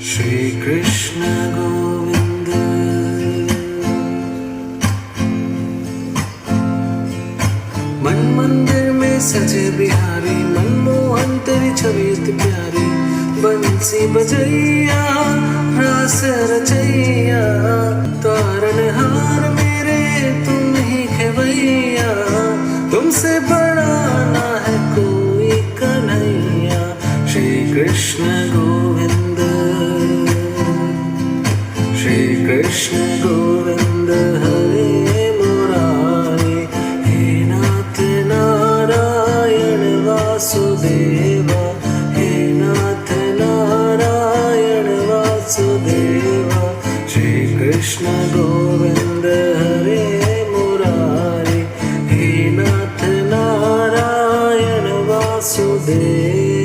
श्री कृष्ण गोविंद। मन मंदिर में सजे बिहारी, मनमोहन तेरी छवि अति प्यारी। बंसी बजैया रास रचैया, तारनहार मेरे तुम ही खेवैया। तुमसे बड़ा ना है कोई कन्हैया। श्री कृष्ण गोविंद, श्री कृष्ण गोविंद हरे मुरारी। हे नाथ नारायण वासुदेवा, हे नाथ नारायण वासुदेवा। श्री कृष्ण गोविंद हरे मुरारी। हे नाथ नारायण वासुदेवा।